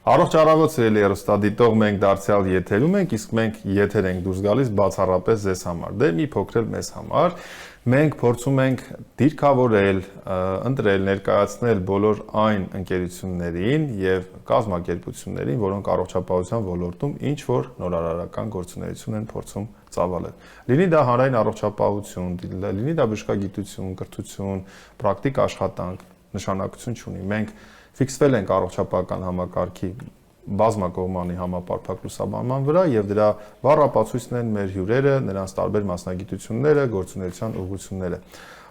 Առողջ առավոտ սիրելի հեռուստադիտող, մենք դարձյալ եթերում ենք, իսկ մենք եթեր ենք դուրս գալիս բացառապես ձեզ համար, դե մի փոքր էլ մեզ համար։ Մենք փորձում ենք դիրքավորել, ընտրել, ներկայացնել բոլոր այն ընկերություններին եւ կազմակերպություններին, որոնք առողջապահության ոլորտում ինչ որ նորարարական գործունեություն են փորձում ծավալել։ Լինի դա հանրային առողջապահություն, լինի դա բժշկագիտություն, կրթություն, պրակտիկ աշխատանք, նշանակություն չունի։ Մենք ֆիքսվել ենք առողջապահական համակարգի բազմակողմանի համապարփակ լուսաբանման վրա եւ դրա բառապացույցն են մեր հյուրերը, նրանց տարբեր մասնագիտությունները, գործունեության ուղղությունները։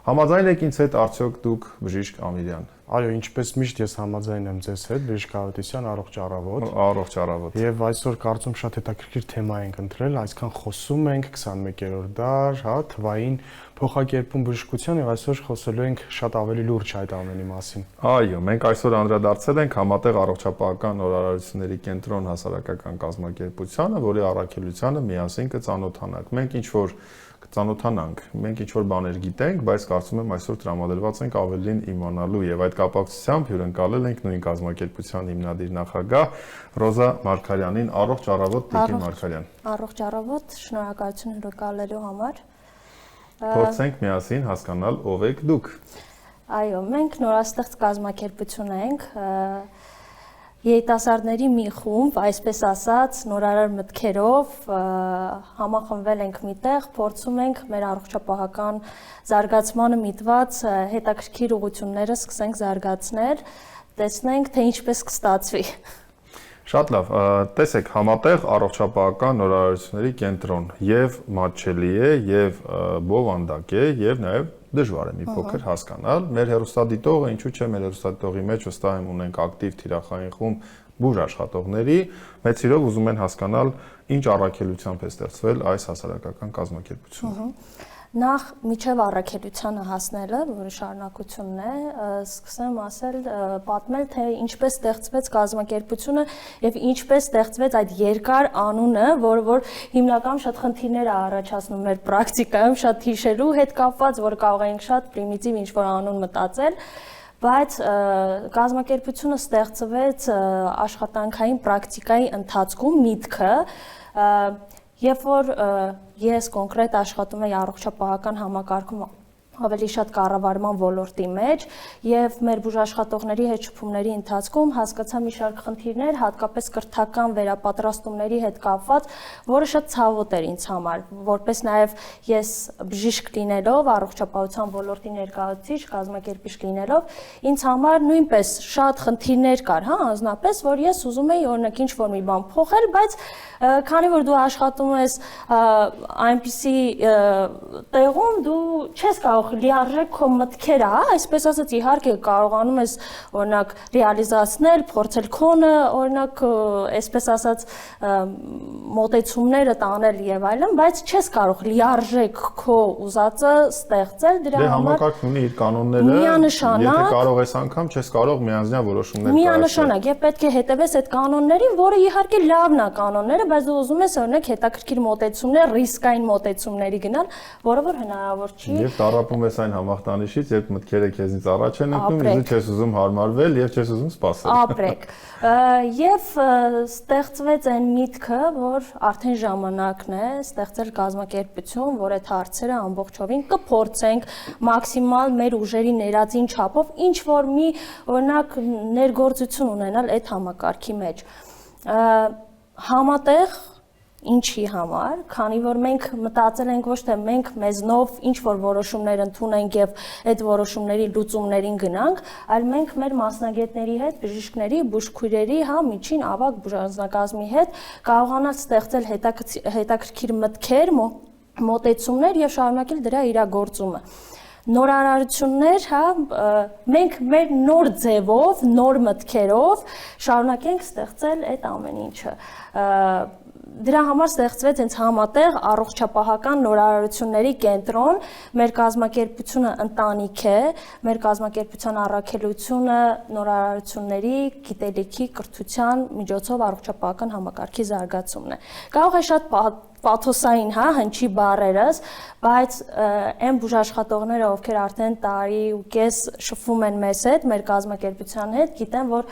Համաձայն եք ինձ հետ արդյոք դուք բժիշկ Ամիրյան։ Այո, ինչպես միշտ ես համաձայն եմ ձեզ հետ, բժիշկ Ավետիսյան, առողջ առավոտ։ Առողջ առավոտ։ Եվ այսօր կարծում շատ հետաքրքիր թեմա ենք ընտրել, այսքան խոսում ենք 21-րդ դար, հա, թվային փոխակերպում բժշկության եւ այսօր խոսելու ենք շատ ավելի լուրջ այդ ամենի մասին։ Այո, մենք այսօր անդրադարձել ենք համատեղ առողջապահական նորարարությունների կենտրոն հասարակական կազմակերպությանը, որի առաքելությանը միասին կծանոթանանք։ Մենք ինչ որ կծանոթանանք, մենք ինչ որ բաներ գիտենք, բայց կարծում եմ այսօր տրամադրված ենք ավելին իմանալու եւ այդ կապակցությամբ հյուրընկալել ենք նույն կազմակերպության հիմնադիր նախագահ Ռոզա Մարգարյանին։ Առողջ առավոտ, Տիկին Մարգարյան։ Առողջ առավոտ, շնորհակալություն հյուրընկալելու համար։ Փորձենք միասին հասկանալ ով եք դուք։ Այո, մենք նորաստեղծ կազմակերպություն ենք, երիտասարդների մի խումբ, այսպես ասած, նորարար մտքերով համախմբվել ենք միտեղ, փորձում ենք մեր առողջապահական զարգացմանը միտված հետաքրքիր ուղղությունները սկսենք զարգացնել, տեսնենք, թե ինչպես կստացվի։ Շատ լավ, տեսեք, համատեղ առողջապահական նորարարությունների կենտրոն եւ մատչելի է, եւ բովանդակ է, եւ նաեւ դժվար է մի փոքր հասկանալ։ Մեր հեռուստադիտողը, ինչու՞ չէ, մեր հեռուստադիտողի մեջ վստահ եմ ունենք ակտիվ թիրախային խումբ բուժ աշխատողների, մեծ սիրով ուզում են հասկանալ ինչ առաքելությամբ է ստեղծվել այս հասարակական կազմակերպությունը։ Նախ միջև առաքելությանը հասնելը, որը շարունակությունն է, սկսեմ ասել, պատմել, թե ինչպես ստեղծվեց կազմակերպությունը եւ ինչպես ստեղծվեց այդ երկար անունը, որը հիմնականում շատ խնդիրներ է առաջացնում մեր պրակտիկայում, շատ հիշելու հետ կապված, որ կարող ենք շատ պրիմիտիվ ինչ-որ անուն մտածել, բայց կազմակերպությունը ստեղծվեց աշխատանքային պրակտիկայի ընթացքում միտքը Երբ որ ես կոնկրետ աշխատում եի առողջապահական համակարգում ավելի շատ կառավարման ոլորտի մեջ եւ մեր բուժաշխատողների հետ շփումների ընթացքում հասկացա մի շարք խնդիրներ, հատկապես կրթական վերապատրաստումների հետ կապված, որը շատ ցավոտ էր ինձ համար, որպես նաեւ ես բժիշկ լինելով, առողջապահության ոլորտի ներկայացուցիչ, կազմակերպիչ լինելով, ինձ համար նույնպես շատ խնդիրներ կար, հա, անձնապես, որ ես ուզում եի օրինակ ինչ-որ մի բան փոխել, բայց քանի որ դու աշխատում ես այնպիսի տեղում, դու չես կարող լիարժեք քո մտքերը, հա, այսպես ասած իհարկե կարողանում ես օրինակ ռեալիզացնել, փորձել քոնը, օրինակ այսպես ասած մոտեցումները տանել եւ այլն, բայց չես կարող լիարժեք քո ուզածը ստեղծել, դրա համար համակարգն ունի իր կանոնները, եթե կարող ես անգամ չես կարող միանձնյա որոշումներ կայացնել։ Միանշանակ, եւ պետք է հետևես այդ կանոններին, որը իհարկե լավն է կանոնները, բայց դու ուզում ես օրինակ հետաքրքիր մոտեցումներ, ռիսկային մոտեցումների գնալ, որը որ հնարավոր չի։ Եվ տառապում ես այն համախտանիշից, երբ մտքերը քեզնից առաջ են ընկնում, իսկ չես ուզում հարմարվել եւ չես ուզում սպասել։ Ապրեք։ Եվ ստեղծվեց այն միտքը, որ արդեն ժամանակն է ստեղծել կազմակերպություն, որ այդ հարցերը ամբողջովին կփորձենք մաքսիմալ մեր ուժերի ներածին չափով ինչ որ մի օրինակ ներգործություն ունենալ այդ համակարգի մեջ։ Համատեղ Ինչի համար, քանի որ մենք մտածել ենք ոչ թե մենք մեզնով ինչ որ որոշումներ ընդունենք եւ այդ որոշումների լուծումներին գնանք, այլ մենք մեր մասնագետների հետ, բժիշկների, բուժքույրերի, հա, միջին ավագ բուժանձնակազմի հետ կարողանալ ստեղծել հետաքրքիր մտքեր, մոտեցումներ եւ շարունակել դրա իրագործումը։ Նորարարություններ, հա, մենք մեր նոր ձևով, նոր մտքերով շարունակենք ստեղծել այդ ամեն ինչը։ Դրա համար ստեղծվեց հենց համատեղ առողջապահական նորարարությունների կենտրոն, մեր կազմակերպությունը ընտանիք է, մեր կազմակերպության առաքելությունը նորարարությունների, գիտելիքի, կրթության միջոցով առողջապահական համակարգի զարգացումն է։ Կարող է շատ պաթոսային, հա, հնչի բառերս, բայց այն բուժաշխատողները, ովքեր արդեն տարի ու կես շփվում են մեզ հետ, մեր կազմակերպության հետ, գիտեն, որ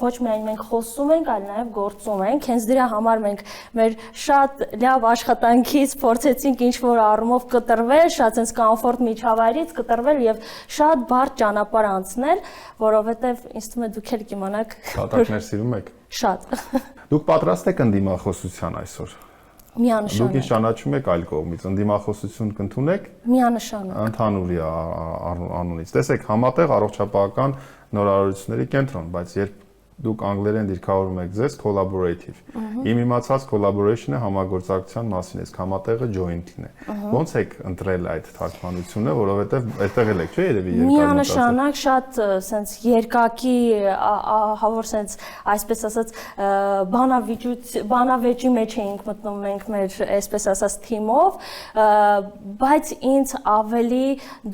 ոչ միայն մենք խոսում ենք, այլ նաև գործում ենք։ Հենց դրա համար մենք մեր շատ լավ աշխատանքից փորձեցինք ինչ-որ առումով կտրվել, շատ sense կոմֆորտ միջավայրից կտրվել եւ շատ բարդ ճանապարհ անցնել, որովհետեւ ինձ թվում է դուք էլ կիմանաք Կատակներ սիրում եք։ շատ։ Դուք պատրաստ եք ընդդիմախոսության այսօր։ Միանշանակ։ Դուք ինձ ճանաչում եք այլ կողմից, ընդդիմախոսություն կընդունեք։ Միանշանակ։ Ընդհանուրի անունից։ Տեսեք, համատեղ առողջապահական նորարարությունների կենտրոն, բայց երբ դուք անգլերեն դիրքավորում եք ձեզ collaborative։ Իմ իմացած collaboration-ը համագործակցության մասին է, իսկ համատեղը joint-ն է։ Ոնց եք ընտրել այդ թարգմանությունը, որովհետև այդտեղ էլ եք, չէ՞, երևի երկար։ Միանշանակ շատ sense երկակի, հավոր sense այսպես ասած բանավեճի մեջ էինք մտնում մենք մեր այսպես ասած թիմով, բայց ինձ ավելի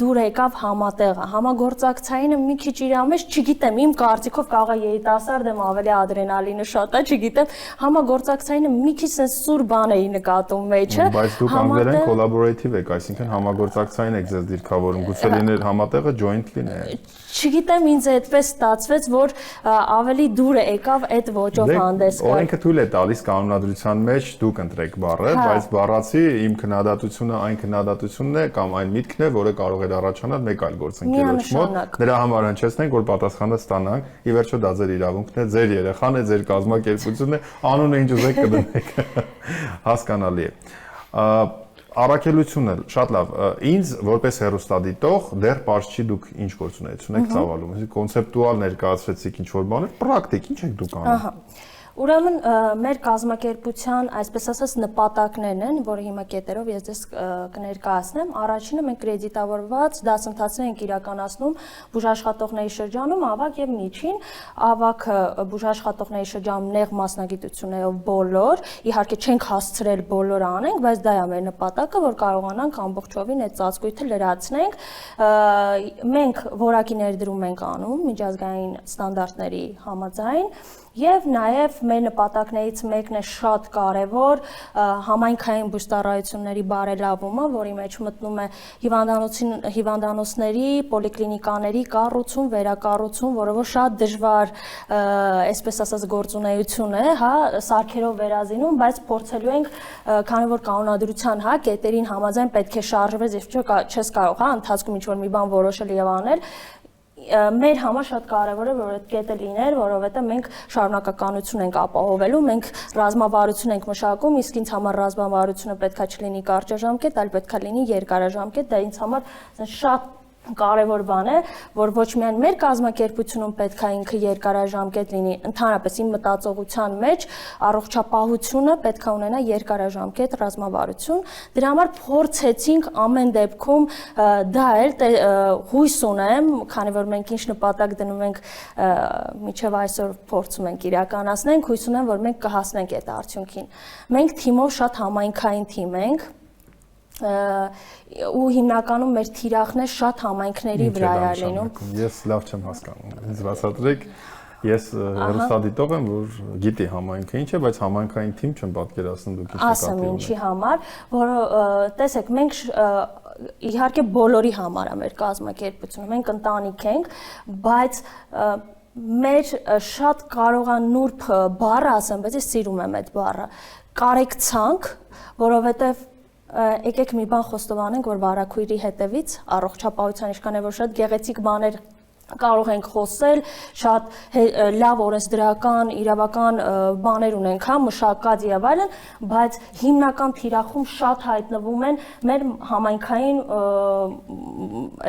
դուր եկավ համատեղը։ Համագործակցայինը մի քիչ իր մեջ, չգիտեմ, իմ կարծիքով կարող է երիտասարդ եմ ավելի ադրենալինը շատ է, չգիտեմ, համագործակցայինը մի քիչ sense սուր բան էի նկատում մեջը։ Բայց դուք անգլերեն collaborative եք, այսինքն համագործակցային եք ձեզ դիրքավորում, գուցե լիներ համատեղը jointly-ն է։ Չգիտեմ, ինձ այդպես ստացվեց, որ ավելի դուրը եկավ այդ ոճով հանդես գալ։ Օրենքը թույլ է տալիս կանոնադրության մեջ դուք ընտրեք բառը, բայց բառացի իմ քննադատությունը այն քննադատությունն է կամ այն միտքն է, որը կարող է առաջանալ մեկ այլ գործընկերոջ մոտ։ Դրա համար հնչեցնենք, որ պատասխանը ստանանք։ Ի վերջո դա ձեր իրավունքն է, ձեր երեխան է, ձեր կազմակերպությունն է, անունը ինչ ուզեք կդնեք։ Հասկանալի է։ Առաքելությունը շատ լավ։ Ինձ որպես հեռուստադիտող դեռ պարզ չի դուք ինչ գործունեություն եք ծավալում։ Կոնցեպտուալ ներկայացրեցիք ինչ-որ բաներ, պրակտիկ ինչ եք դուք անում։ Ահա։ Ուրեմն մեր կազմակերպության, այսպես ասած, նպատակներն են, որը հիմա կետերով ես ձեզ կներկայացնեմ։ Առաջինը մենք կրեդիտավորված դասընթացներ ենք իրականացնում բուժաշխատողների շրջանում, ավագ եւ միջին, ավագ բուժաշխատողների շրջանում նեղ մասնագիտություններով բոլոր, իհարկե չենք հասցրել բոլորը անենք, բայց դա է մեր նպատակը, որ կարողանանք ամբողջովին այդ ծածկույթը լրացնենք։ Մենք որակի ներդրում ենք անում միջազգային ստանդարտների համաձայն Եվ նաև մեր նպատակներից մեկն է շատ կարևոր համայնքային բուժտարայությունների բարելավումը, որի մեջ մտնում է հիվանդանոցների, պոլիկլինիկաների կառուցում, վերակառուցում, որը որ շատ դժվար, այսպես ասած, գործունեություն է, հա, սարքերով վերազինում, բայց փորձելու ենք, քանի որ կանոնադրության, հա, կետերին համաձայն պետք է շարժվես, եւ չես կարող, հա, ընթացքում ինչ-որ մի բան որոշել եւ անել Մեր համար շատ կարևոր է, որ այդ կետը լիներ, որովհետև մենք շարունակականություն ենք ապահովելու, մենք ռազմավարություն ենք մշակում, իսկ ինձ համար ռազմավարությունը պետքա չլինի կարճաժամկետ, այլ պետքա լինի երկարաժամկետ, դա ինձ համար շատ կարևոր բան է, որ ոչ միայն մեր կազմակերպությունում պետք է ինքը երկարաժամկետ լինի, ընդհանրապես իմ մտածողության մեջ առողջապահությունը պետք է ունենա երկարաժամկետ ռազմավարություն։ Դրա համար փորձեցինք ամեն դեպքում դա էլ հույս ունեմ, քանի որ մենք ինչ նպատակ դնում ենք մինչև այսօր փորձում ենք իրականացնենք, հույս ունեմ, որ մենք կհասնենք այդ արդյունքին։ Մենք թիմով շատ համայնքային թիմ ենք ու հիմնականում մեր թիրախն է շատ համայնքների վրա է լինում։ Ես լավ չեմ հասկանում։ Ինձ բացատրեք, ես հեռուստադիտող եմ, որ գիտի համայնքը ինչ է, բայց համայնքային թիմ չեմ պատկերացնում դուք ինչ եք ասեմ ինչի համար, որ տեսեք, մենք իհարկե բոլորի համար է մեր կազմակերպությունը, մենք ընտանիք ենք, բայց մեր շատ կարող է նուրբ բառը ասեմ, բայց ես սիրում եմ այդ բառը, կարեկցանք, որովհետև եկեք մի բան խոստովանենք, որ վարակույրի հետևից առողջապահության ինչքան է որ շատ գեղեցիկ բաներ կարող ենք խոսել, շատ լավ օրենսդրական, իրավական բաներ ունենք, հա, մշակած եւ այլն, բայց հիմնական թիրախում շատ հայտնվում են մեր համայնքային,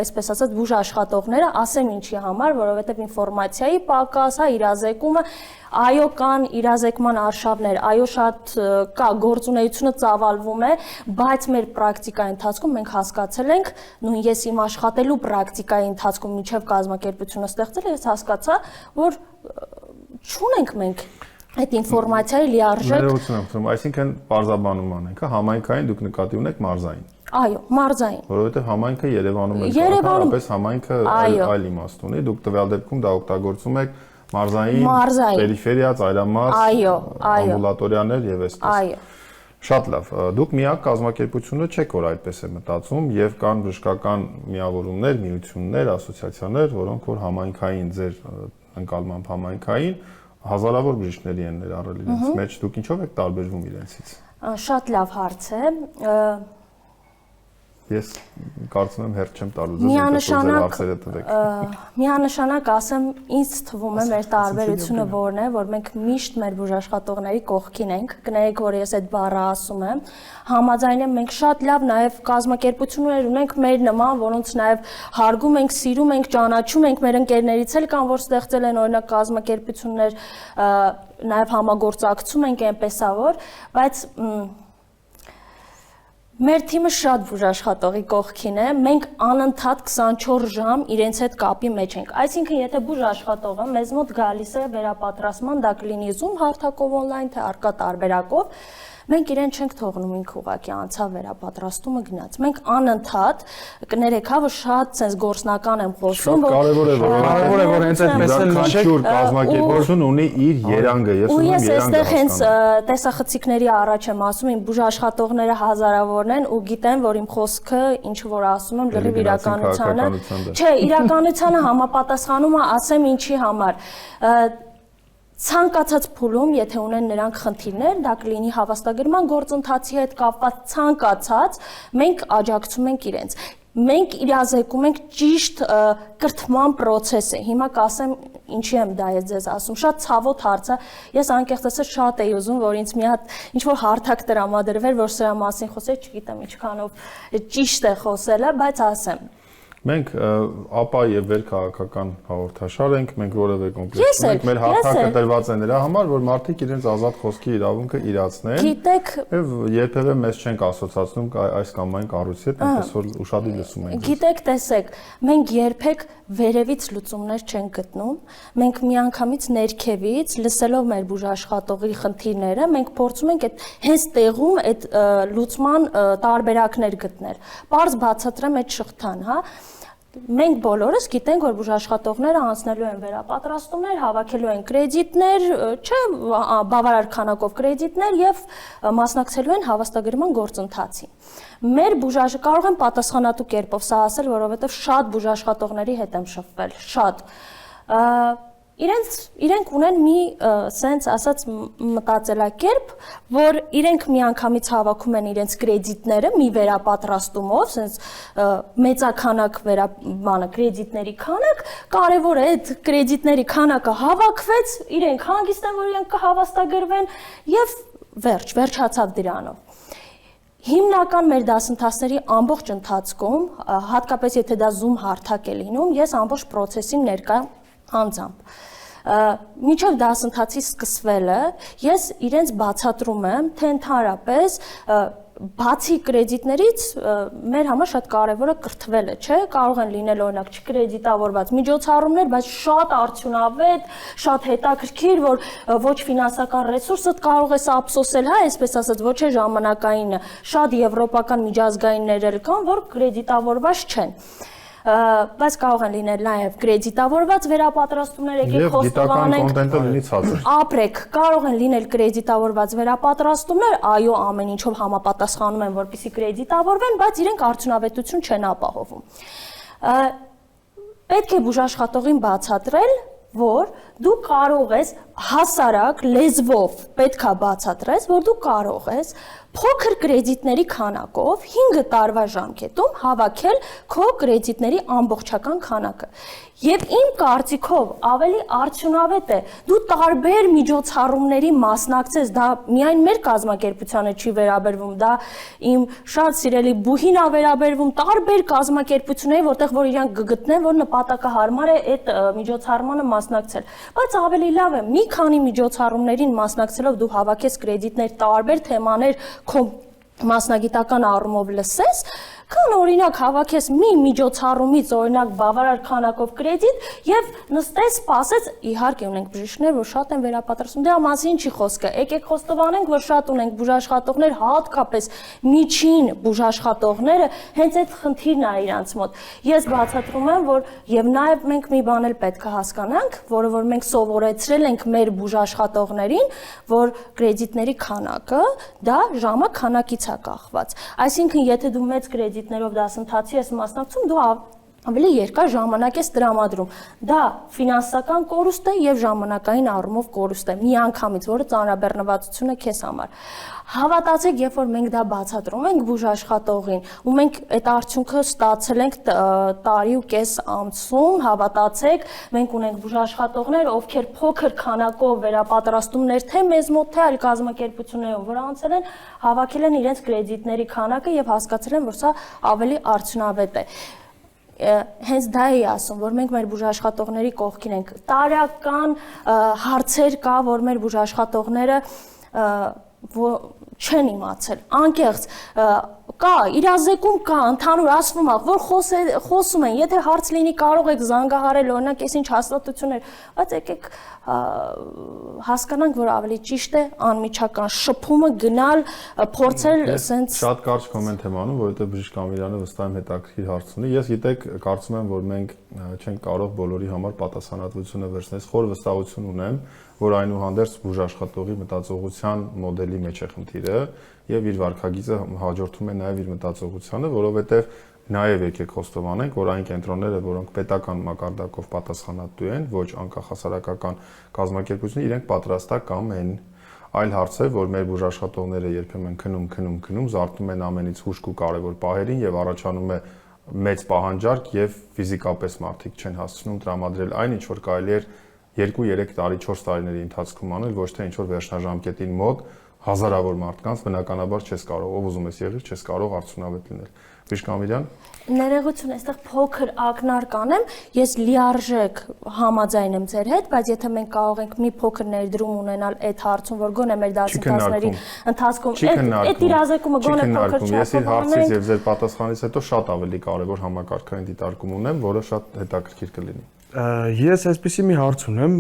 այսպես ասած, բուժաշխատողները, ասեմ ինչի համար, որովհետեւ ինֆորմացիայի պակաս, հա, իրազեկումը Այո կան իրազեկման արշավներ, այո շատ կա գործունեությունը ծավալվում է, բայց մեր պրակտիկայի ընթացքում մենք հասկացել ենք, նույն ես իմ աշխատելու պրակտիկայի ընթացքում մինչև կազմակերպությունը ստեղծել ես հասկացա, որ չունենք մենք այդ ինֆորմացիայի լիարժեք Ներողություն եմ խնդրում, այսինքն բարձաբանում անենք, համայնքային դուք նկատի ունեք մարզային։ այո, մարզային։ Որովհետև համայնքը Երևանում է, Երևանում համայնքը այո։ այլ իմաստ ունի, դուք տվյալ դեպքում դա օգտագործում եք մարզային, Մարզային։ պերիֆերիա, ծայրամաս, Այո, այո։ ամբուլատորիաներ եւ այսպես։ Այո։ Շատ լավ։ Դուք միակ կազմակերպությունը չեք, որ այդպես է մտածում, եւ կան բժշկական միավորումներ, միություններ, ասոցիացիաներ, որոնք որ համայնքային ձեր ընկալմամբ համայնքային հազարավոր բժիշկների են ներառել իրենց մեջ, դուք ինչով եք տարբերվում իրենցից։ Շատ լավ հարց է։ Ես կարծում եմ հերթ չեմ տալու ձեզ հարցերը տվեք։ Միանշանակ ասեմ, ինձ թվում է մեր տարբերությունը որն է, որ մենք միշտ մեր բուժաշխատողների կողքին ենք, կներեք, որ ես այդ բառը ասում եմ, համաձայն եմ, մենք շատ լավ նաև կազմակերպություններ ունենք մեր նման, որոնց նաև հարգում ենք, սիրում ենք, ճանաչում ենք, մեր ընկերներից էլ կան, որ ստեղծել են օրինակ կազմակերպություններ, նաև համագործակցում ենք այնպեսա որ, բայց մեր թիմը շատ բուժաշխատողի կողքին է, մենք անընդհատ 24 ժամ իրենց հետ կապի մեջ ենք։ Այսինքն, եթե բուժաշխատողը մեզ մոտ գալիս է վերապատրաստման, դա կլինի Zoom հարթակով on-line, թե առկա տարբերակով, մենք իրեն չենք թողնում ինքը ուղղակի անցավ վերապատրաստումը գնաց։ Մենք անընդհատ կներեք, հա, որ շատ sense գործնական եմ խոսում, կարևոր է որ հենց այդպես էլ նշեք, կազմակերպություն ունի իր երանգը, ես ուզում եմ երանգը այստեղ հենց տեսախցիկների առաջ եմ ասում, իմ բուժաշխատողները հազարավորն են ու գիտեն, որ իմ խոսքը ինչ որ ասում եմ լրիվ իրականությանը, չէ, իրականությանը համապատասխանում է, ասեմ ինչի համար։ Ցանկացած փուլում, եթե ունեն նրանք խնդիրներ, դա կլինի հավաստագրման գործընթացի հետ կապված ցանկացած, մենք աջակցում ենք իրենց։ Մենք իրազեկում ենք ճիշտ կրթման process-ը։ Հիմա կասեմ, ինչի եմ դա ես ձեզ ասում։ Շատ ցավոտ հարց է։ Ես անկեղծ ասած շատ էի ուզում, որ ինձ մի հատ ինչ որ հարթակ տրամադրվեր, որ սրա մասին խոսեի, չգիտեմ ինչքանով ճիշտ է խոսելը, բայց ասեմ։ Մենք ապա եւ վեր քաղաքական հաղորդաշար ենք, մենք որևէ կոնկրետ չունենք, մեր հարթակը տրված է նրա համար, որ մարդիկ իրենց ազատ խոսքի իրավունքը իրացնեն։ Գիտեք, եւ երբևէ մեզ չենք ասոցացնում այս կամ այն կառույցի հետ, այնպես որ ուշադիր լսում ենք։ Գիտեք, տեսեք, մենք երբեք վերևից լուծումներ չենք գտնում, մենք միանգամից ներքևից, լսելով մեր բուժաշխատողի խնդիրները, մենք փորձում ենք այդ հենց տեղում այդ լուծման տարբերակներ գտնել։ Պարզ բացատրեմ այդ շղթան, հա։ Մենք բոլորս գիտենք, որ բուժաշխատողները անցնելու են վերապատրաստումներ, հավաքելու են կրեդիտներ, չէ, բավարար քանակով կրեդիտներ եւ մասնակցելու են հավաստագրման գործընթացին։ Մեր կարող եմ պատասխանատու կերպով սա ասել, որովհետեւ շատ բուժաշխատողների հետ եմ շփվել, շատ։ Իրենք ունեն մի sense ասած մտածելակերպ, որ իրենք միանգամից հավաքում են իրենց կրեդիտները մի վերապատրաստումով, sense մեծականակ կրեդիտների քանակ, կարևոր է այդ կրեդիտների քանակը հավաքվեց, իրենք հանգիստ են, որ իրենք կհավաստագրվեն եւ վերջացավ դրանով։ Հիմնական մեր դասընթացների ամբողջ ընթացքում, հատկապես եթե դա Zoom հարթակ է լինում, ես ամբողջ process-ին ներկա անձամբ։ Մինչև դասընթացի սկսվելը ես իրենց բացատրում եմ, թե ընդհանրապես բացի կրեդիտներից մեր համար շատ կարևորը կրթվելը, չէ, կարող են լինել օրինակ չկրեդիտավորված միջոցառումներ, բայց շատ արդյունավետ, շատ հետաքրքիր, որ ոչ ֆինանսական ռեսուրսդ կարող ես ափսոսել, հա, այսպես ասած, ոչ է ժամանակայինը, շատ եվրոպական միջազգայիններ էլ կան, որ կրեդիտավորված չեն։ Բայց կարող են լինել նաև կրեդիտավորված վերապատրաստումներ, եկեք խոստովանենք։ Եվ գիտական կոնտենտը լինի ցածր։ Ապրեք, կարող են լինել կրեդիտավորված վերապատրաստումներ, այո, ամեն ինչով համապատասխանում են, որպեսզի կրեդիտավորվեն, բայց իրենք արդյունավետություն չեն ապահովում։ Պետք է բուժաշխատողին բացատրել, որ դու կարող ես հասարակ լեզվով պետքա բացատրես, որ դու կարող ես փոքր կրեդիտների քանակով 5 տարվա ժամկետում հավաքել քո կրեդիտների ամբողջական քանակը։ Եվ իմ կարծիքով ավելի արդյունավետ է դու տարբեր միջոցառումների մասնակցես, դա միայն մեր կազմակերպությանը չի վերաբերվում, դա իմ շատ սիրելի բուհին է վերաբերվում, տարբեր կազմակերպությունների, որտեղ որ իրանք կգտնեն, որ նպատակահարմար է այդ միջոցառմանը մասնակցել։ Բայց ավելի լավ է մի քանի միջոցառումներին մասնակցելով դու հավաքես կրեդիտներ, տարբեր թեմաներ քո մասնագիտական առումով լսես, քան օրինակ հավաքես մի միջոցառումից օրինակ բավարար քանակով կրեդիտ եւ նստես, սպասես, իհարկե ունենք բժիշկներ, որ շատ են վերապատրաստում։ Դրա մասին չի խոսքը։ Եկեք խոստովանենք, որ շատ ունենք բուժաշխատողներ, հատկապես միջին բուժաշխատողները, հենց այդ խնդիրն է իրանց մոտ։ Ես բացատրում եմ, որ եւ նաեւ մենք մի բան էլ պետք է հասկանանք, որը որ մենք սովորեցրել ենք մեր բուժաշխատողներին, որ կրեդիտների քանակը դա ժամը քանակից է կախված։ Այսինքն, եթե դու մեծ կրեդիտներով դասընթացի ես մասնակցում, դու ավելի երկար ժամանակ ես տրամադրում։ Դա ֆինանսական կորուստ է եւ ժամանակային առումով կորուստ է միանգամից, որը ծանրաբեռնվածություն է քեզ համար։ Հավատացեք, երբ որ մենք դա բացատրում ենք բուժաշխատողին, ու մենք այդ արդյունքը ստացել ենք տարի ու կես ամսում, հավատացեք, մենք ունենք բուժաշխատողներ, ովքեր փոքր քանակով վերապատրաստումներ թե մեզ մոտ, թե այլ կազմակերպություններով, որ անցել են, հավաքել են իրենց կրեդիտների քանակը եւ հասկացել են, որ սա ավելի արդյունավետ է։ Հենց դա էի ասում, որ մենք մեր բուժաշխատողների կողքին ենք։ Տարական հարցեր կա, որ մեր բուժաշխատողները չեն իմացել, անկեղծ կա, իրազեկում կա, ընդհանուր ասվում է, որ խոսում են, եթե հարց լինի կարող եք զանգահարել, օրինակ այսինչ հաստատություններ, բայց եկեք հասկանանք, որ ավելի ճիշտ է անմիջական շփումը գնալ, փորձել սենց շատ կարճ կոմենտ եմ անում, որովհետև բժիշկ Ամիրյանը վստահ եմ հետաքրքիր հարց ունի։ Ես գիտեք, կարծում եմ, որ մենք չենք կարող բոլորի համար պատասխանատվությունը վերցնել։ Խոր վստահություն ունեմ, որ այնուհանդերձ բուժաշխատողի մտածողության մոդելի մեջ է խնդիրը եւ իր վարքագիծը հաջորդում է նաեւ իր մտածողությանը, որովհետեւ նաեւ եկեք խոստովանենք, որ այն կենտրոնները, որոնք պետական մակարդակով պատասխանատու են, ոչ անկախասարակական կազմակերպությունները, իրենք պատրաստական են։ Այլ հարց է, որ մեր բուժաշխատողները երբեմն քնում, զարթնում են ամենից հուշկ ու կարևոր պահերին եւ առաջանում է մեծ պահանջարկ եւ ֆիզիկապես մարդիկ չեն հասցնում տրամադրել այն, ինչ որ կարելի է 2-3 տարի, 4 տարիների ընթացքում անել, ոչ թե ինչ որ վերջնաժամկետին մոտ հազարավոր մարդկանց բնականաբար չես կարող, ով ուզում ես եղիր, չես կարող արդյունավետ լինել։ Բժիշկ Ամիրյան։ Ներողություն, այստեղ փոքր ակնարկ անեմ, ես լիարժեք համաձայն եմ ձեր հետ, բայց եթե մենք կարող ենք մի փոքր ներդրում ունենալ այդ հարցում, որ գոնե մեր դասընթացների ընթացքում այդ իրազեկումը գոնե փոքր չի։ Ես իր հարցից եւ ձեր պատասխանից հետո շատ ավելի կարեւոր համակարգային դիտարկում ունեմ, որը շատ հետաքրքիր կլինի։ Ես այսպեսի մի հարց ունեմ,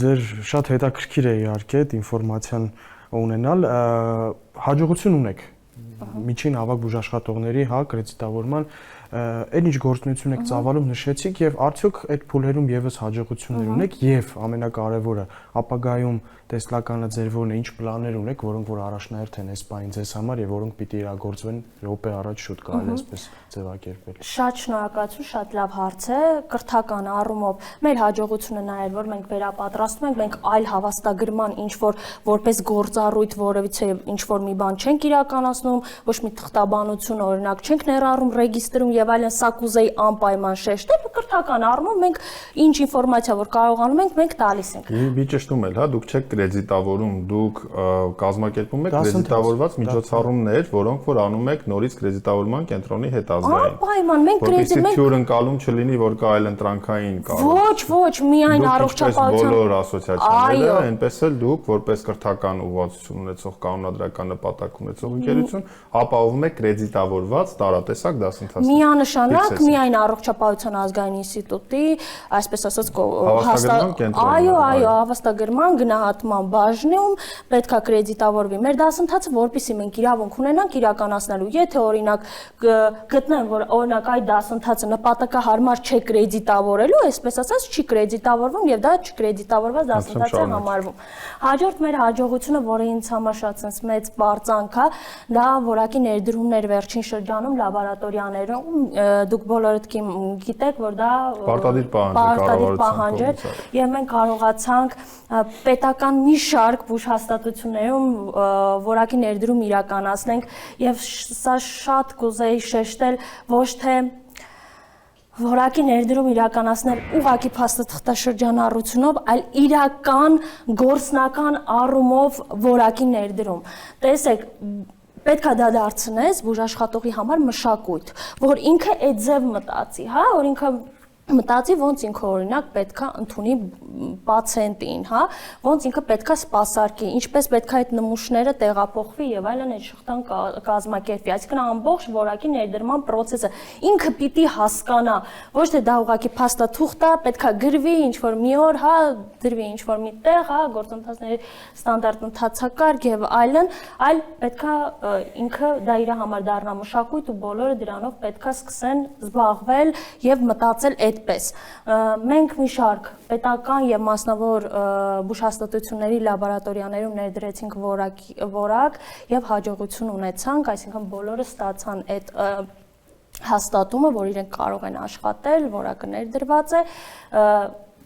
ձեր շատ հետաքրքիր է իհարկե այդ ինֆորմացիան ունենալ, հաջողություն ունեք միջին ավագ բուժաշխատողների կրեդիտավորման այն ինչ գործունեություն եք ծավալում նշեցիք եւ արդյոք այդ փուլերում եւս հաջողություններ ունեք եւ ամենակարևորը ապագայում տեսլականը ձեր որն է, ինչ պլաններ ունեք, որոնք որ առաջնահերթ են այս բանին ձեզ համար եւ որոնք պիտի իրագործվեն րոպե առաջ շուտ կարելի այսպես ձևակերպել։ Շատ շնորհակալություն, շատ լավ հարց է, կրթական առումով մեր հաջողությունը նա է, որ մենք վերապատրաստում ենք, մենք այլ հավաստագրման ինչ որ որպես գործառույթ որևիցե ինչ որ մի բան չենք իրականացնում, ոչ մի թղթաբանություն օրինակ չենք ներառում ռեգիստրում եւ այլն, սա կուզեի անպայման շեշտել, կրթական առումով մենք ինչ ինֆորմացիա որ կարողանում ենք, մենք տալիս ենք։ Մի ճշտում էլ, դուք չեք կրեդիտավորում, դուք կազմակերպում եք կրեդիտավորված միջոցառումներ, որոնք որ անում եք նորից կրեդիտավորման կենտրոնի հետ ազգային։ Անպայման մենք կրեդիտենք հյուրընկալում չլինի, որ կա այլ ընտրանքային կարող։ Ոչ, միայն առողջապահության բոլոր ասոցիացիաները, այնպես էլ դուք որպես կրթական ուղղվածություն ունեցող կանոնադրական նպատակ ունեցող ընկերություն ապահովում եք կրեդիտավորված տարատեսակ դասընթացներ։ Միանշանակ միայն առողջապահության ազգային ինստիտուտի, այսպես ասած, հավաստագրման գնահատման բաժնում պետքա կրեդիտավորվի մեր դասընթացը, որպեսզի մենք իրավունք ունենանք իրականացնելու։ Եթե օրինակ գտնեմ, որ օրինակ այդ դասընթացը նպատակահարմար չէ կրեդիտավորելու, այսպես ասած, չի կրեդիտավորվում եւ դա չկրեդիտավորված դասընթաց է համարվում։ Հաջորդ մեր հաջողությունը, որը ինձ համար շատ մեծ բարձանք է, դա որակի ներդրումներ վերջին շրջանում լաբորատորիաներում, դուք բոլորդ գիտեք, որ դա պարտադիր պահանջ է եւ մենք կարողացանք պետական մի շարք բուժհաստատություններում որակի ներդրում իրականացնենք եւ սա շատ կուզեի շեշտել, ոչ թե որակի ներդրում իրականացնել ուղղակի փաստաթղթաշրջանառությունով, այլ իրական գործնական առումով որակի ներդրում։ Տեսեք, պետքա դա դարձնես բուժաշխատողի համար մշակույթ, որ ինքը այդ ձև մտածի, որ ինքը մտածի ոնց ինքը օրինակ պետքա ընդունի պացիենտին, հա, ոնց ինքը պետքա սպասարկի, ինչպես պետքա այդ նմուշները տեղափոխվի եւ այլն այդ շղթան կազմակերպվի, այսինքն ամբողջ որակի ներդրման process-ը ինքը պիտի հասկանա, ոչ թե դա ուղղակի փաստաթուղթ է, պետքա գրվի ինչ որ մի օր, հա, դրվի ինչ որ մի տեղ, հա, գործընթացների ստանդարտ ընթացակարգ եւ այլն, այլ պետքա ինքը դա իր համար դառնա մշակույթ ու բոլորը դրանով պետքա սկսեն զբաղվել եւ մտածել այդպես։ Մենք մի շարք պետական եւ մասնավոր բուժհաստատությունների լաբորատորիաներում ներդրեցինք որակ եւ հաջողություն ունեցանք, այսինքն բոլորը ստացան այդ հաստատումը, որ իրենք կարող են աշխատել, որակը ներդրված է,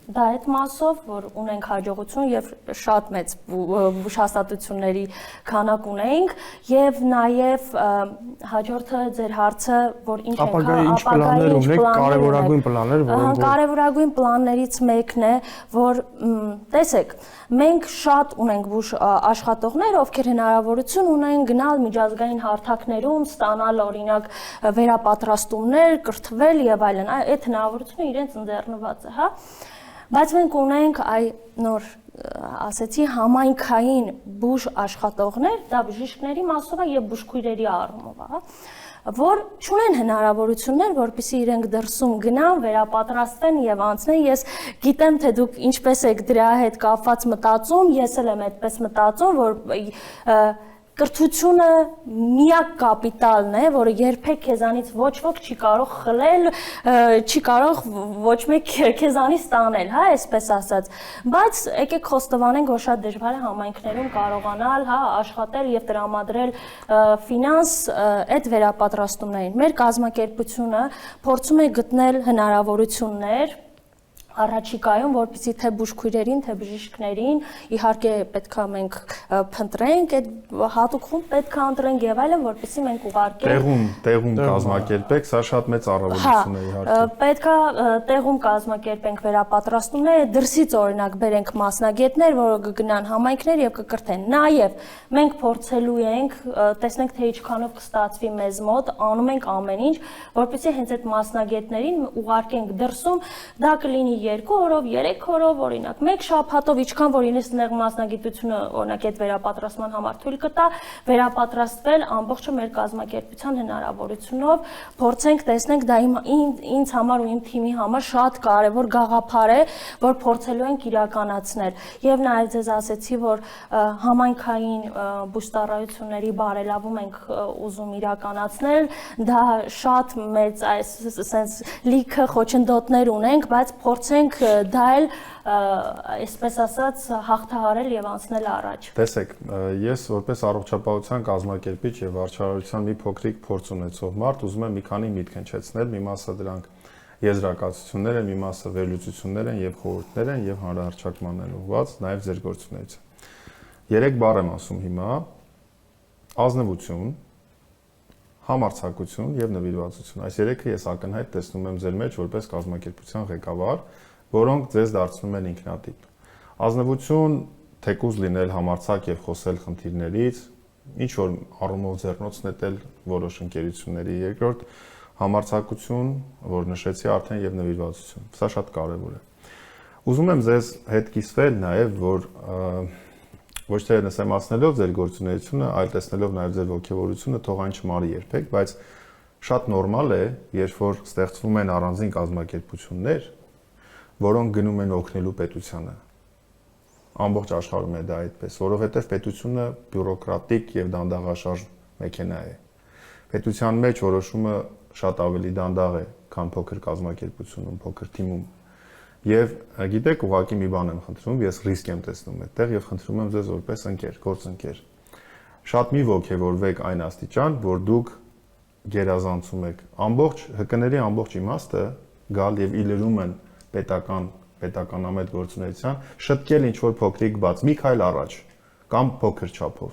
դա այդ մասով, որ ունենք հաջողություն եւ շատ մեծ բուժհաստատությունների քանակ ունենք եւ նաեւ հաջորդը ձեր հարցը, որ ինչ ենք ապագայի ինչ կարևորագույն պլաններ, որոնք կարևորագույն պլաններից մեկն է, որ տեսեք, մենք շատ ունենք բուժ աշխատողներ, ովքեր հնարավորություն ունեն գնալ միջազգային հարթակներում, ստանալ օրինակ վերապատրաստումներ, կրթվել եւ այլն, այդ հնարավորությունը իրենց ընձեռնված է, հա։ Բայց մենք ունենք նոր ասեցի համայնքային բուժ աշխատողներ, դա բժիշկների մասով է եւ բուժքույրերի առումով է, որ չունեն հնարավորություններ, որպեսզի իրենք դրսում գնան, վերապատրաստվեն եւ անցնեն։ Ես գիտեմ, թե դուք ինչպես եք դրա հետ կապված մտածում, ես էլ եմ այդպես մտածում, որ կրթությունը միակ կապիտալն է, որը երբեք քեզանից ոչ ոք չի կարող խլել, չի կարող ոչ մեկ քեզանից ստանել, հա, այսպես ասած։ Բայց եկեք խոստովանենք, որ շատ դժվար է համայնքներում կարողանալ, հա, աշխատել եւ տրամադրել ֆինանս այդ վերապատրաստումներին։ Մեր կազմակերպությունը փորձում է գտնել հնարավորություններ առաջիկայում, որպեսզի թե բուժքույրերին, թե բժիշկներին, իհարկե պետքա մենք փնտրենք, այդ հատուկ խումբ պետքա ընտրենք եւ այլն, որպեսզի մենք ուղարկենք տեղում կազմակերպեք, սա շատ մեծ առավելություն է իհարկե։ Պետքա տեղում կազմակերպենք վերապատրաստումները, դրսից օրինակ բերենք մասնագետներ, որը կգնան համայնքներ եւ կկրթեն։ Նաեւ մենք փորձելու ենք, տեսնենք թե ինչքանով կստացվի մեզ մոտ, անում ենք ամեն ինչ, որպեսզի հենց այդ մասնագետներին ուղարկենք դրսում, դա կլինի 2 օրով, 3 օրով, օրինակ, 1 շաբաթով, ինչքան որ ինձ նեղ մասնագիտությունը օրինակ այդ վերապատրաստման համար թույլ կտա, վերապատրաստվել ամբողջը մեր կազմակերպության հնարավորությունով, փորձենք տեսնենք դա ինձ համար ու իմ թիմի համար շատ կարևոր գաղափար է, որ փորձելու ենք իրականացնել։ Եվ նաև ձեզ ասեցի, որ համայնքային բուժտարայությունների բարելավում ենք ուզում իրականացնել, դա շատ մեծ այսպես լիքը խոչընդոտներ ունենք, բայց փորձենք դա էլ այսպես ասած հաղթահարել եւ անցնել առաջ։ Տեսեք, ես որպես առողջապահության կազմակերպիչ եւ վարչարարության մի փոքրիկ փորձ ունեցող մարդ ուզում եմ մի քանի միտք հնչեցնել, մի մասը դրանք եզրակացություններ են, մի մասը վերլուծություններ են եւ խորհուրդներ են եւ հանրահռչակման են ուղղված, նաեւ ձեր գործունեություն։ 3 բառ եմ ասում հիմա՝ ազնվություն, համարձակություն եւ նվիրվածություն։ Այս երեքը ես ակնհայտ տեսնում եմ ձեր մեջ որպես կազմակերպության ղեկավար, որոնք ձեզ դարձնում են ինքնատիպ։ Ազնվություն, թեկուզ լինել համարձակ եւ խոսել խնդիրներից, ինչ որ առումով ձեռնոց նետել որոշ ընկերությունների, երկրորդ համարձակություն, որ նշեցի արդեն եւ նվիրվածություն։ Սա շատ կարեւոր է։ Ուզում եմ ձեզ հետ կիսվել նաեւ, որ ոչ թե նսեմացնելով ձեր գործունեությունը, այլ տեսնելով նաև ձեր ողջավորությունը, թող այն չմարի երբեք, բայց շատ նորմալ է, երբ որ ստեղծվում են առանձին կազմակերպություններ, որոնք գնում են օգնելու պետությանը։ Ամբողջ աշխարհում է դա այդպես, որովհետև պետությունը բյուրոկրատիկ եւ դանդաղաշարժ մեքենա է։ Պետության մեջ որոշումը շատ ավելի դանդաղ է, քան փոքր կազմակերպությունում, փոքր թիմում։ Եվ գիտեք, ուղղակի մի բան եմ խնդրում, ես ռիսկ եմ տեսնում այդտեղ եւ խնդրում եմ ձեզ որպես ընկեր, գործընկեր։ Շատ մի ոգևորվեք այն աստիճան, որ դուք գերազանցում եք ամբողջ ՀԿ-ների ամբողջ իմաստը գալ եւ իլրում են պետականամետ գործունեության, շտկել ինչ որ փոքրիկ բաց, մի քայլ առաջ կամ փոքր չափով,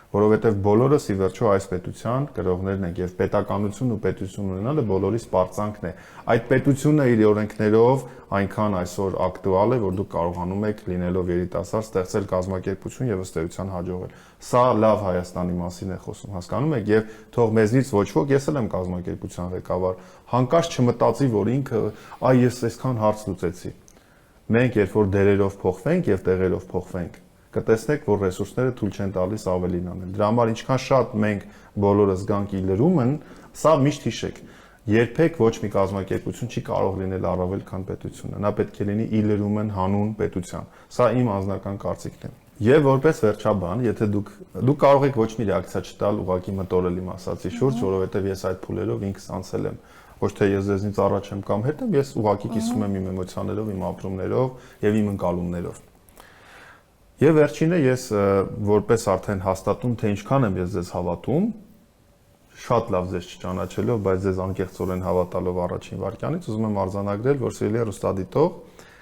որովհետև բոլորս ի վերջո այս պետության գրողներն ենք եւ պետականությունն ու պետություն ունենալը բոլորի սպառծանքն է։ Այդ պետությունը իր օրենքներով այնքան այսօր ակտուալ է, որ դուք կարողանում եք լինելով երիտասարդ ստեղծել կազմակերպություն եւ ըստ էության հաջողել։ Սա լավ Հայաստանի մասին է խոսում, հասկանում եք, եւ թող մեզնից ոչ ոք, ես էլ եմ կազմակերպության ղեկավար, հանկարծ չմտածի, որ ինքը այ ես այսքան հարց լուծեցի։ Մենք երբ որ դերերով փոխվենք եւ տեղերով փոխվենք, կտեսնեք, որ ռեսուրսները թույլ չեն տալիս ավելին անել։ Դրա համար ինչքան շատ մենք բոլորս գանք ի լրումն, սա միշտ հիշեք։ Երբեք ոչ մի կազմակերպություն չի կարող լինել առավել, քան պետությունը։ Նա պետք է լինի ի լրումն հանուն պետության։ Սա իմ անձնական կարծիքն է։ Եվ որպես վերջաբան, եթե դուք կարող եք ոչ մի ռեակցիա չտալ, ուղղակի մտորել իմ ասացի շուրջ, որովհետև ես այդ փուլերով ինքս անցել եմ։ Ոչ թե ես ձեզնից առաջ եմ կամ հետ եմ, ես ուղղակի կիսվում եմ իմ էմոցիաներով, իմ ապրումներով եւ իմ ընկալումներով։ Եվ վերջինը ես որպես արդեն հաստատում, թե ինչքան եմ ես ձեզ հավատում, շատ լավ ձեզ չճանաչելով, բայց ձեզ անկեղծորեն հավատալով առաջին վարքյանից, ուզում եմ արձանագրել, որ սիրելի հեռուստադիտող,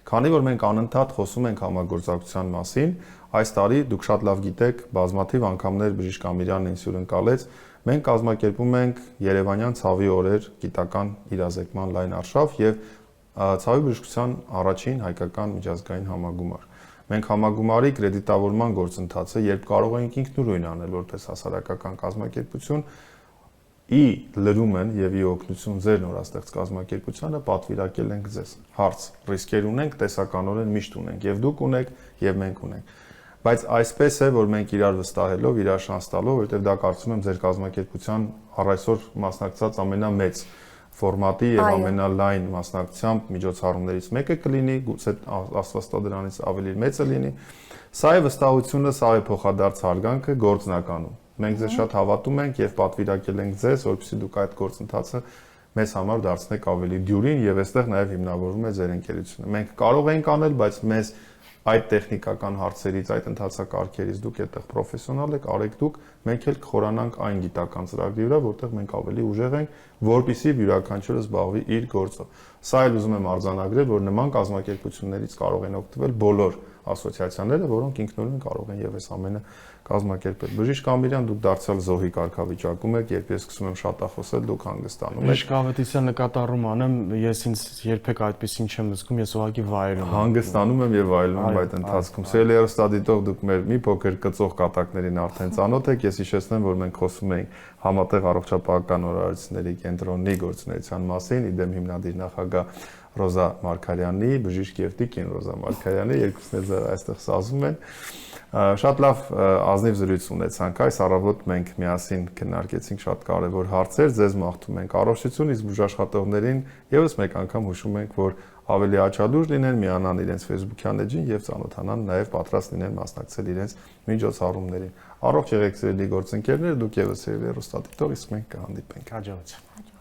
քանի որ մենք անընդհատ խոսում ենք համագործակցության մասին, այս տարի դուք շատ լավ գիտեք, բազմաթիվ անգամներ Բժիշկ Ամիրյանն ինձ հյուրընկալեց, մենք կազմակերպում ենք Երևանյան ցավի օրեր գիտական իրազեկման լայն արշավ եւ ցավի բժշկության առաջին հայկական միջազգային համագումար։ Մենք համագումարի կրեդիտավորման գործընթացը, երբ կարող ենք ինքնուրույն անել որպես հասարակական կազմակերպություն, ի լրումն եւ ի օգնություն ձեր նորաստեղծ կազմակերպությանը պատվիրակել ենք ձեզ։ Հարց, ռիսկեր ունենք, տեսականորեն միշտ ունենք, եւ դուք ունեք, եւ մենք ունենք։ Բայց այսպես է, որ մենք իրար վստահելով, իրար շանս տալով, որովհետեւ դա կարծում եմ ձեր կազմակերպության առայսօր մասնակցած ամենամեծ ֆորմատի եւ ամենալայն մասնակցությամբ միջոցառումներից մեկը կլինի, գուցե աստվածտա դրանից ավելի մեծը լինի։ Սա է վստահությունը, սա է փոխադարձ հարգանքը գործնականում։ Մենք ձեզ շատ հավատում ենք եւ պատվիրակել ենք ձեզ, որպեսզի դուք այդ գործընթացը մեզ համար դարձնեք ավելի դյուրին եւ այստեղ նաեւ հիմնավորվում է ձեր ընկերությունը։ Մենք կարող ենք անել, բայց մեզ այդ տեխնիկական հարցերից, այդ ընթացակարգերից դուք այդտեղ պրոֆեսիոնալ եք, արեք դուք, մենք էլ կխորանանք այն գիտական ծրագրի վրա, որտեղ մենք ավելի ուժեղ ենք, որպեսզի յուրաքանչյուրը զբաղվի իր գործով։ Սա էլ ուզում եմ արձանագրել, որ նման կազմակերպություններից կարող են օգտվել բոլոր ասոցիացիաները, որոնք ինքնուրույն կարող են եւս ամենը կազմակերպել։ Բժիշկ Ամիրյան, դուք դարձյալ զոհի կարգավիճակում եք, երբ ես սկսում եմ շատախոսել, դուք հանգստանում եք։ Բժիշկ Ավետիսյան նկատառում անեմ, ես ինձ երբեք այդպեսին չեմ զգում, ես ուղղակի վայելում եմ։ Հանգստանում եմ եւ վայելում եմ այդ ընթացքում։ Սիրելի հեռուստադիտող, դուք մեր մի փոքր կծող կատակներին արդեն ծանոթ եք, ես հիշեցնեմ, որ մենք խոսում ենք համատեղ առողջապահական օրարությունների կենտրոնի գործունեության մասին, իդեմ հիմնադիր նախագահ Ռոզա Մարգարյանի, բժիշկ եւ տիկին Ռոզա Մարգարյանի, երկուսն էլ այստեղ սազում են։ Շատ լավ ազնիվ զրույց ունեցանք այս առավոտ մենք միասին քննարկեցինք շատ կարևոր հարցեր, ձեզ մաղթում ենք առողջություն, իսկ բուժաշխատողներին եւս մեկ անգամ հուշում ենք, որ ավելի աչալուր լինեն, միանան իրենց Facebook-յան էջին եւ ծանոթանան նաեւ պատրաստ լինեն մասնակցել իրենց միջոցառումներին։ Առողջ եղեք սիրելի գործընկերներ, դուք եւս սիրելի հեռուստադիտող, իսկ մենք կհանդիպենք։ Հաջողություն։